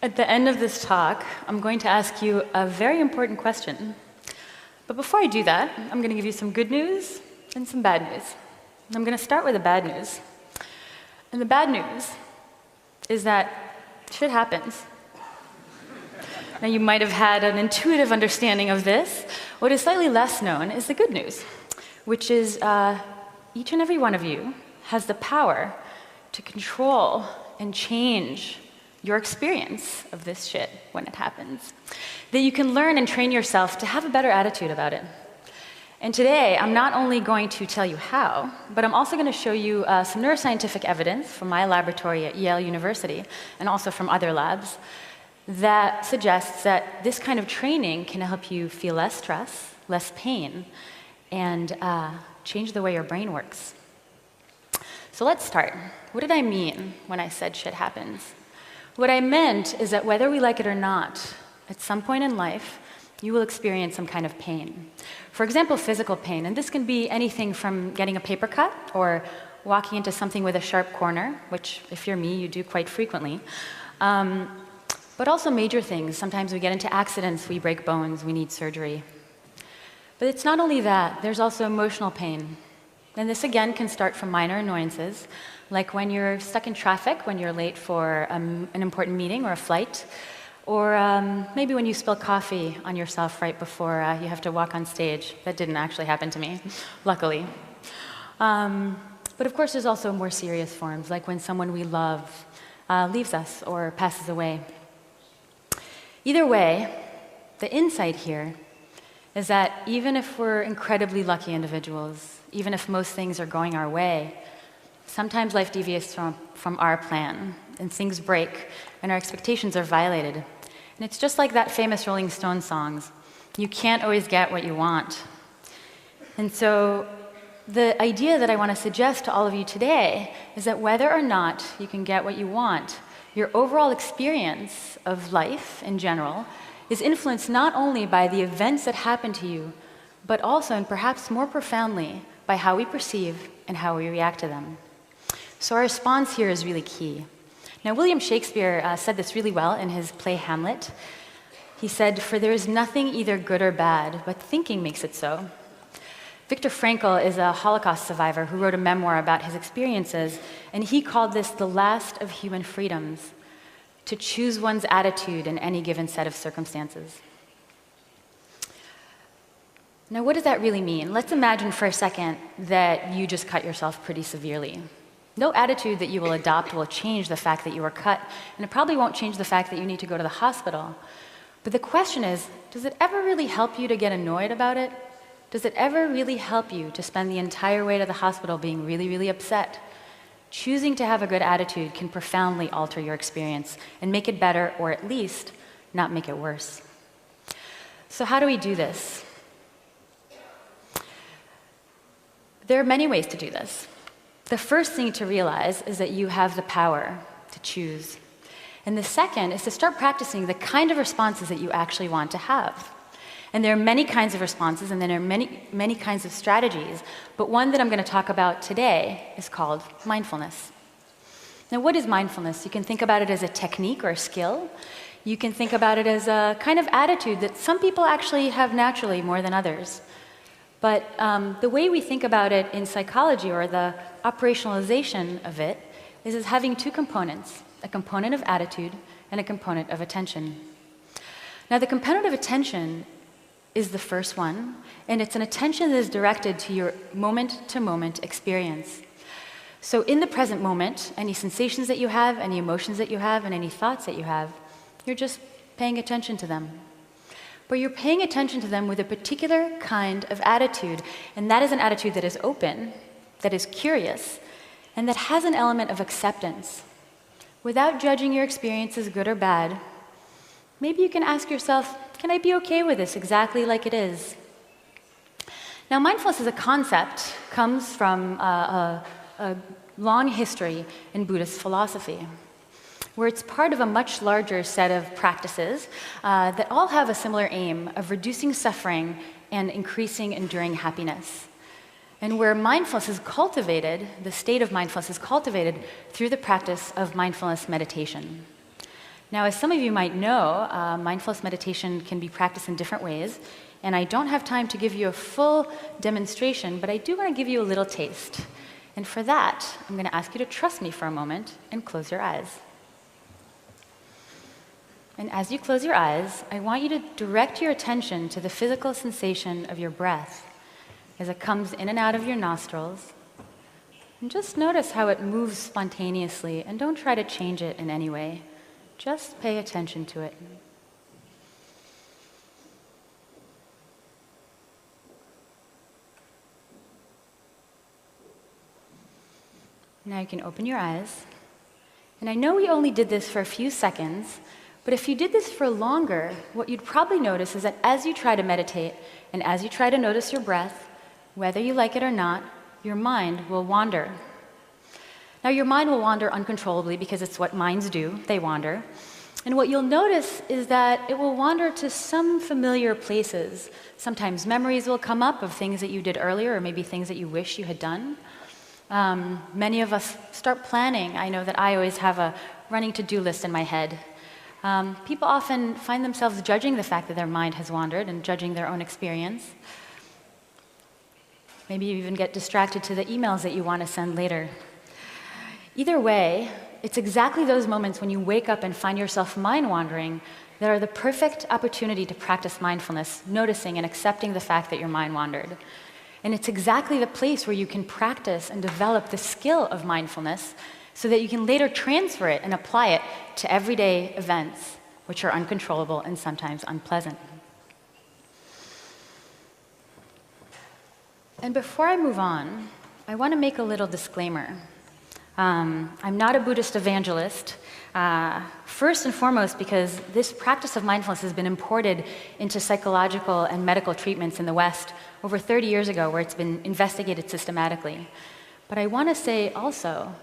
At the end of this talk, I'm going to ask you a very important question. But before I do that, I'm going to give you some good news and some bad news. I'm going to start with the bad news. And the bad news is that shit happens. Now, you might have had an intuitive understanding of this. What is slightly less known is the good news, which is each and every one of you has the power to control and change your experience of this shit when it happens. That you can learn and train yourself to have a better attitude about it. And today, I'm not only going to tell you how, but I'm also going to show you some neuroscientific evidence from my laboratory at Yale University, and also from other labs, that suggests that this kind of training can help you feel less stress, less pain, and change the way your brain works. So let's start. What did I mean when I said shit happens? What I meant is that whether we like it or not, at some point in life, you will experience some kind of pain. For example, physical pain, and this can be anything from getting a paper cut or walking into something with a sharp corner, which, if you're me, you do quite frequently. But also major things. Sometimes we get into accidents, we break bones, we need surgery. But it's not only that, there's also emotional pain. And this, again, can start from minor annoyances, like when you're stuck in traffic, when you're late for an important meeting or a flight, or maybe when you spill coffee on yourself right before you have to walk on stage. That didn't actually happen to me, luckily. But of course, there's also more serious forms, like when someone we love leaves us or passes away. Either way, the insight here is that even if we're incredibly lucky individuals, even if most things are going our way, sometimes life deviates from our plan, and things break, and our expectations are violated. And it's just like that famous Rolling Stones songs. You can't always get what you want. And so the idea that I want to suggest to all of you today is that whether or not you can get what you want, your overall experience of life in general is influenced not only by the events that happen to you, but also, and perhaps more profoundly, by how we perceive and how we react to them. So our response here is really key. Now, William Shakespeare said this really well in his play Hamlet. He said, "For there is nothing either good or bad, but thinking makes it so." Viktor Frankl is a Holocaust survivor who wrote a memoir about his experiences, and he called this the last of human freedoms, to choose one's attitude in any given set of circumstances. Now, what does that really mean? Let's imagine for a second that you just cut yourself pretty severely. No attitude that you will adopt will change the fact that you were cut, and it probably won't change the fact that you need to go to the hospital. But the question is, does it ever really help you to get annoyed about it? Does it ever really help you to spend the entire way to the hospital being really, really upset? Choosing to have a good attitude can profoundly alter your experience and make it better, or at least not make it worse. So how do we do this? There are many ways to do this. The first thing to realize is that you have the power to choose. And the second is to start practicing the kind of responses that you actually want to have. And there are many kinds of responses, and there are many kinds of strategies, but one that I'm going to talk about today is called mindfulness. Now, what is mindfulness? You can think about it as a technique or a skill. You can think about it as a kind of attitude that some people actually have naturally more than others. But the way we think about it in psychology, or the operationalization of it, is as having two components, a component of attitude and a component of attention. Now, the component of attention is the first one, and it's an attention that is directed to your moment-to-moment experience. So in the present moment, any sensations that you have, any emotions that you have, and any thoughts that you have, you're just paying attention to them. But you're paying attention to them with a particular kind of attitude, and that is an attitude that is open, that is curious, and that has an element of acceptance. Without judging your experience as good or bad, maybe you can ask yourself, can I be okay with this exactly like it is? Now, mindfulness as a concept comes from a long history in Buddhist philosophy, where it's part of a much larger set of practices that all have a similar aim of reducing suffering and increasing enduring happiness. And where mindfulness is cultivated, the state of mindfulness is cultivated through the practice of mindfulness meditation. Now, as some of you might know, mindfulness meditation can be practiced in different ways, and I don't have time to give you a full demonstration, but I do want to give you a little taste. And for that, I'm going to ask you to trust me for a moment and close your eyes. And as you close your eyes, I want you to direct your attention to the physical sensation of your breath as it comes in and out of your nostrils. And just notice how it moves spontaneously, and don't try to change it in any way. Just pay attention to it. Now you can open your eyes. And I know we only did this for a few seconds, but if you did this for longer, what you'd probably notice is that as you try to meditate and as you try to notice your breath, whether you like it or not, your mind will wander. Now, your mind will wander uncontrollably because it's what minds do, they wander. And what you'll notice is that it will wander to some familiar places. Sometimes memories will come up of things that you did earlier, or maybe things that you wish you had done. Many of us start planning. I know that I always have a running to-do list in my head. People often find themselves judging the fact that their mind has wandered and judging their own experience. Maybe you even get distracted to the emails that you want to send later. Either way, it's exactly those moments when you wake up and find yourself mind wandering that are the perfect opportunity to practice mindfulness, noticing and accepting the fact that your mind wandered. And it's exactly the place where you can practice and develop the skill of mindfulness so that you can later transfer it and apply it to everyday events, which are uncontrollable and sometimes unpleasant. And before I move on, I want to make a little disclaimer. I'm not a Buddhist evangelist, first and foremost because this practice of mindfulness has been imported into psychological and medical treatments in the West over 30 years ago, where it's been investigated systematically. But I want to say also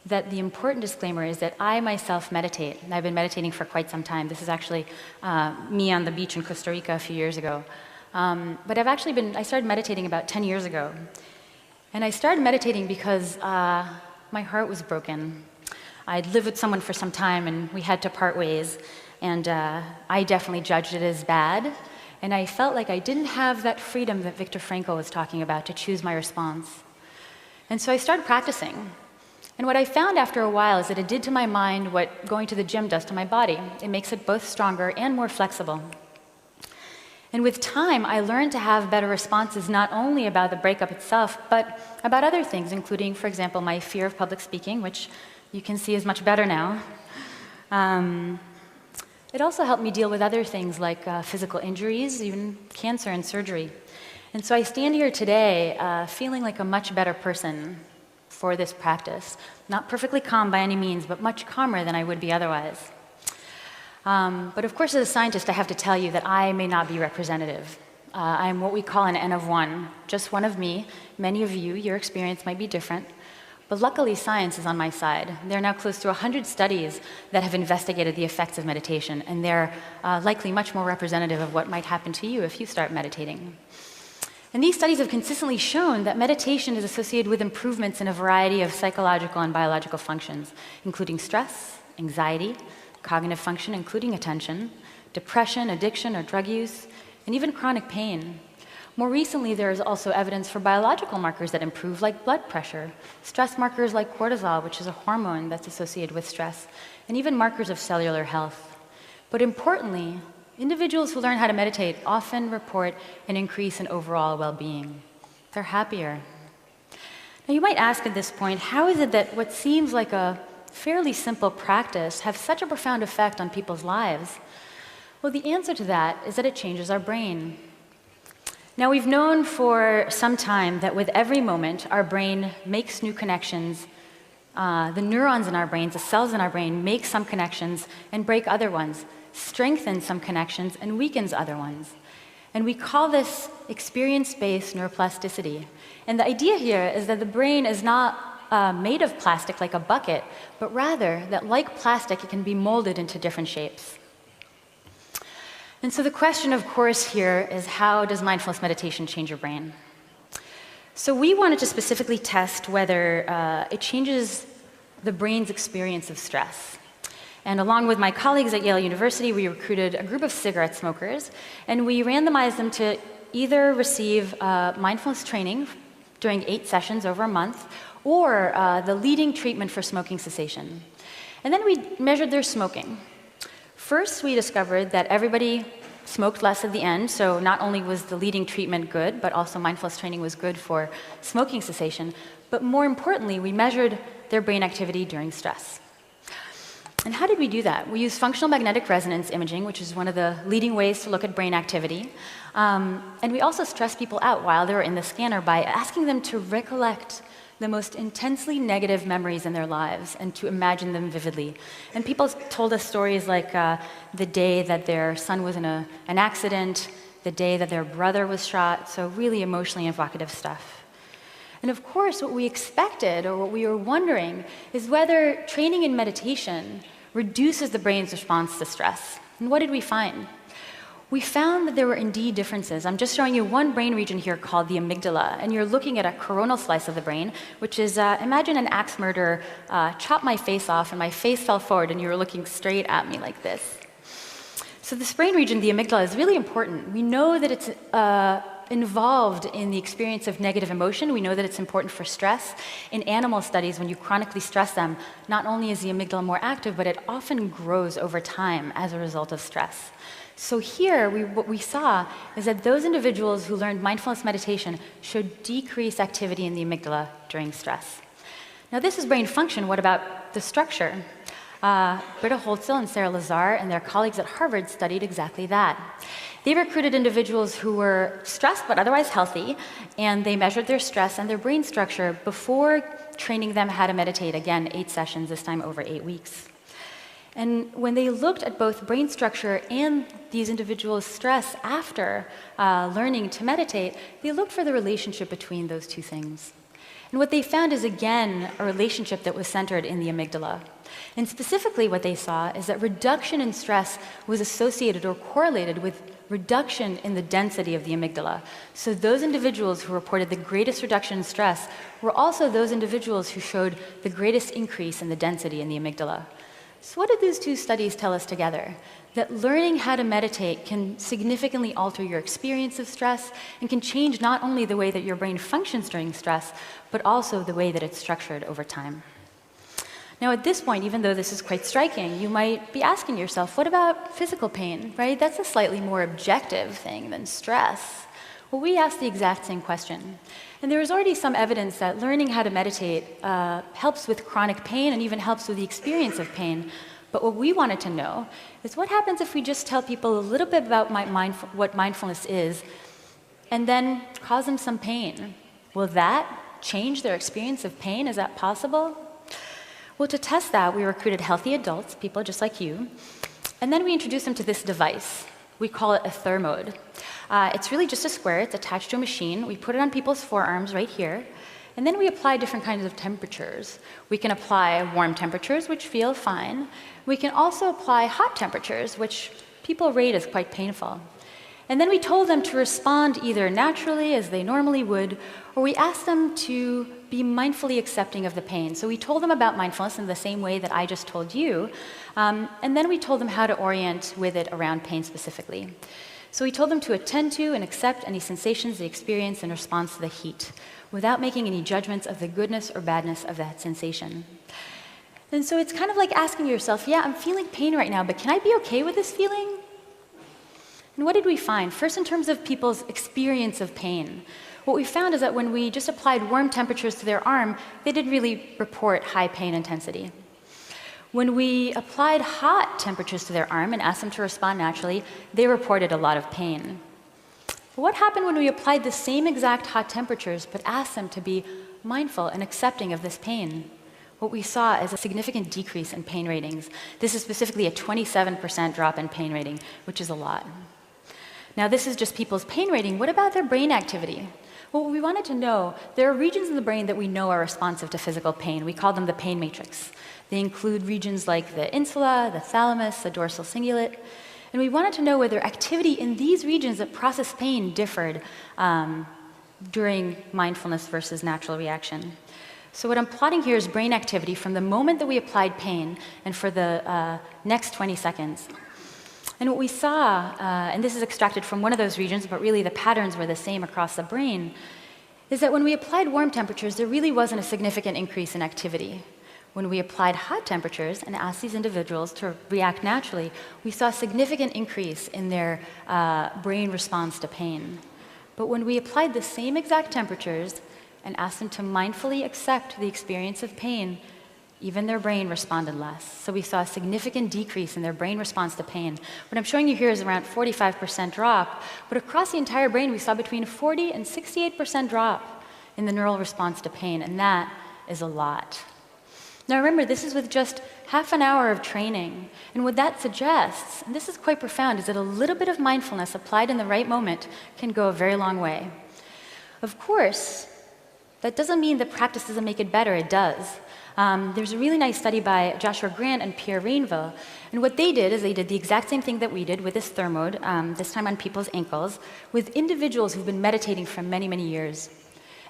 that the important disclaimer is that I myself meditate, and I've been meditating for quite some time. This is actually me on the beach in Costa Rica a few years ago. But I started meditating about 10 years ago. And I started meditating because my heart was broken. I'd lived with someone for some time, and we had to part ways. And I definitely judged it as bad. And I felt like I didn't have that freedom that Viktor Frankl was talking about to choose my response. And so I started practicing. And what I found after a while is that it did to my mind what going to the gym does to my body. It makes it both stronger and more flexible. And with time, I learned to have better responses not only about the breakup itself, but about other things, including, for example, my fear of public speaking, which you can see is much better now. It also helped me deal with other things like physical injuries, even cancer and surgery. And so I stand here today feeling like a much better person for this practice. Not perfectly calm by any means, but much calmer than I would be otherwise. But of course, as a scientist, I have to tell you that I may not be representative. I'm what we call an N of one, just one of me. Many of you, your experience might be different. But luckily, science is on my side. There are now close to 100 studies that have investigated the effects of meditation, and they're likely much more representative of what might happen to you if you start meditating. And these studies have consistently shown that meditation is associated with improvements in a variety of psychological and biological functions, including stress, anxiety, cognitive function, including attention, depression, addiction or drug use, and even chronic pain. More recently, there is also evidence for biological markers that improve, like blood pressure, stress markers like cortisol, which is a hormone that's associated with stress, and even markers of cellular health. But importantly, individuals who learn how to meditate often report an increase in overall well-being. They're happier. Now, you might ask at this point, how is it that what seems like a fairly simple practice have such a profound effect on people's lives? Well, the answer to that is that it changes our brain. Now, we've known for some time that with every moment, our brain makes new connections. The neurons in our brains, the cells in our brain, make some connections and break other ones, strengthen some connections and weakens other ones. And we call this experience-based neuroplasticity. And the idea here is that the brain is not made of plastic like a bucket, but rather that like plastic, it can be molded into different shapes. And so the question, of course, here is how does mindfulness meditation change your brain? So we wanted to specifically test whether it changes the brain's experience of stress. And along with my colleagues at Yale University, we recruited a group of cigarette smokers, and we randomized them to either receive mindfulness training during 8 sessions over a month, or the leading treatment for smoking cessation. And then we measured their smoking. First, we discovered that everybody smoked less at the end, so not only was the leading treatment good, but also mindfulness training was good for smoking cessation. But more importantly, we measured their brain activity during stress. And how did we do that? We used functional magnetic resonance imaging, which is one of the leading ways to look at brain activity. And we also stressed people out while they were in the scanner by asking them to recollect the most intensely negative memories in their lives and to imagine them vividly. And people told us stories like the day that their son was in an accident, the day that their brother was shot, so really emotionally evocative stuff. And of course, what we expected, or what we were wondering, is whether training in meditation reduces the brain's response to stress. And what did we find? We found that there were indeed differences. I'm just showing you one brain region here called the amygdala, and you're looking at a coronal slice of the brain, which is, imagine an axe murderer chopped my face off, and my face fell forward, and you were looking straight at me like this. So this brain region, the amygdala, is really important. We know that it's involved in the experience of negative emotion. We know that it's important for stress. In animal studies, when you chronically stress them, not only is the amygdala more active, but it often grows over time as a result of stress. So here, what we saw is that those individuals who learned mindfulness meditation showed decreased activity in the amygdala during stress. Now this is brain function. What about the structure? Britta Holtzel and Sarah Lazar and their colleagues at Harvard studied exactly that. They recruited individuals who were stressed but otherwise healthy, and they measured their stress and their brain structure before training them how to meditate, again, 8 sessions, this time over 8 weeks. And when they looked at both brain structure and these individuals' stress after learning to meditate, they looked for the relationship between those two things. And what they found is, again, a relationship that was centered in the amygdala. And specifically what they saw is that reduction in stress was associated or correlated with reduction in the density of the amygdala. So those individuals who reported the greatest reduction in stress were also those individuals who showed the greatest increase in the density in the amygdala. So what did these two studies tell us together? That learning how to meditate can significantly alter your experience of stress and can change not only the way that your brain functions during stress, but also the way that it's structured over time. Now at this point, even though this is quite striking, you might be asking yourself, what about physical pain, right? That's a slightly more objective thing than stress. Well, we asked the exact same question. And there is already some evidence that learning how to meditate helps with chronic pain and even helps with the experience of pain. But what we wanted to know is what happens if we just tell people a little bit about what mindfulness is and then cause them some pain? Will that change their experience of pain? Is that possible? Well, to test that, we recruited healthy adults, people just like you, and then we introduced them to this device. We call it a thermode. It's really just a square. It's attached to a machine. We put it on people's forearms right here, and then we apply different kinds of temperatures. We can apply warm temperatures, which feel fine. We can also apply hot temperatures, which people rate as quite painful. And then we told them to respond either naturally, as they normally would, or we asked them to be mindfully accepting of the pain. So we told them about mindfulness in the same way that I just told you, and then we told them how to orient with it around pain specifically. So we told them to attend to and accept any sensations they experience in response to the heat, without making any judgments of the goodness or badness of that sensation. And so it's kind of like asking yourself, yeah, I'm feeling pain right now, but can I be okay with this feeling? And what did we find? First, in terms of people's experience of pain, what we found is that when we just applied warm temperatures to their arm, they didn't really report high pain intensity. When we applied hot temperatures to their arm and asked them to respond naturally, they reported a lot of pain. But what happened when we applied the same exact hot temperatures but asked them to be mindful and accepting of this pain? What we saw is a significant decrease in pain ratings. This is specifically a 27% drop in pain rating, which is a lot. Now, this is just people's pain rating. What about their brain activity? Well, we wanted to know, there are regions in the brain that we know are responsive to physical pain. We call them the pain matrix. They include regions like the insula, the thalamus, the dorsal cingulate. And we wanted to know whether activity in these regions that process pain differed during mindfulness versus natural reaction. So what I'm plotting here is brain activity from the moment that we applied pain and for the next 20 seconds. And what we saw, and this is extracted from one of those regions, but really the patterns were the same across the brain, is that when we applied warm temperatures, there really wasn't a significant increase in activity. When we applied hot temperatures and asked these individuals to react naturally, we saw a significant increase in their brain response to pain. But when we applied the same exact temperatures and asked them to mindfully accept the experience of pain, even their brain responded less. So we saw a significant decrease in their brain response to pain. What I'm showing you here is around 45% drop, but across the entire brain we saw between 40 and 68% drop in the neural response to pain, and that is a lot. Now remember, this is with just half an hour of training, and what that suggests, and this is quite profound, is that a little bit of mindfulness applied in the right moment can go a very long way. Of course, that doesn't mean that practice doesn't make it better, it does. There's a really nice study by Joshua Grant and Pierre Rainville, and what they did is they did the exact same thing that we did with this thermode, this time on people's ankles, with individuals who've been meditating for many, many years.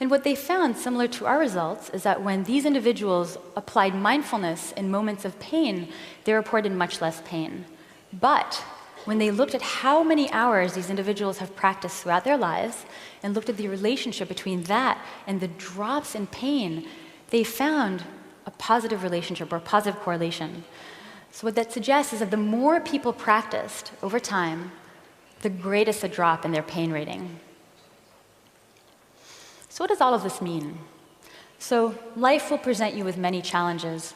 And what they found, similar to our results, is that when these individuals applied mindfulness in moments of pain, they reported much less pain. But when they looked at how many hours these individuals have practiced throughout their lives and looked at the relationship between that and the drops in pain, they found a positive relationship or a positive correlation. So what that suggests is that the more people practiced over time, the greatest the drop in their pain rating. So what does all of this mean? So life will present you with many challenges,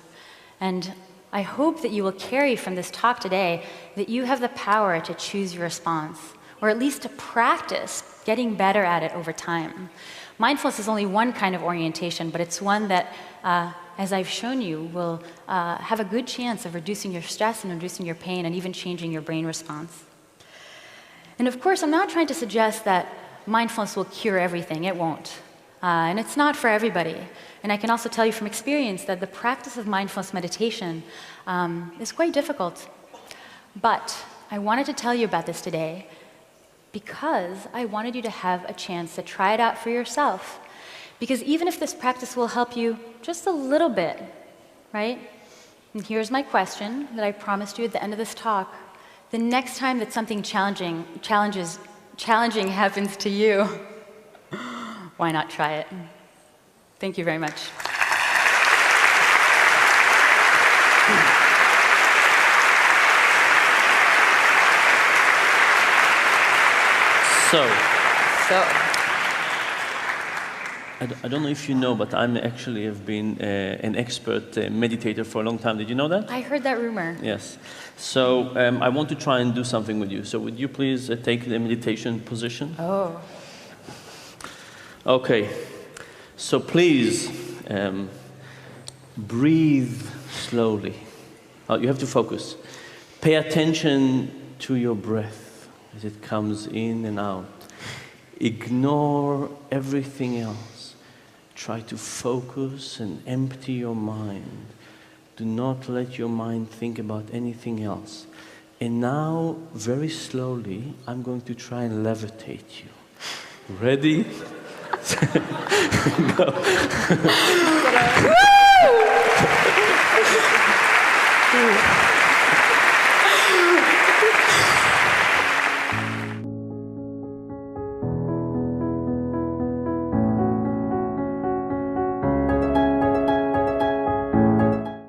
and I hope that you will carry from this talk today that you have the power to choose your response, or at least to practice getting better at it over time. Mindfulness is only one kind of orientation, but it's one that, as I've shown you, will have a good chance of reducing your stress and reducing your pain and even changing your brain response. And of course, I'm not trying to suggest that mindfulness will cure everything. It won't. And it's not for everybody. And I can also tell you from experience that the practice of mindfulness meditation is quite difficult. But I wanted to tell you about this today because I wanted you to have a chance to try it out for yourself. Because even if this practice will help you just a little bit, right? And here's my question that I promised you at the end of this talk. The next time that something challenging happens to you, why not try it? Thank you very much. I don't know if you know, but I actually have been an expert meditator for a long time. Did you know that? I heard that rumor. Yes. So I want to try and do something with you. So would you please take the meditation position? Oh. Okay. So please breathe slowly. Oh, you have to focus. Pay attention to your breath as it comes in and out. Ignore everything else. Try to focus and empty your mind. Do not let your mind think about anything else. And now, very slowly, I'm going to try and levitate you. Ready? Go.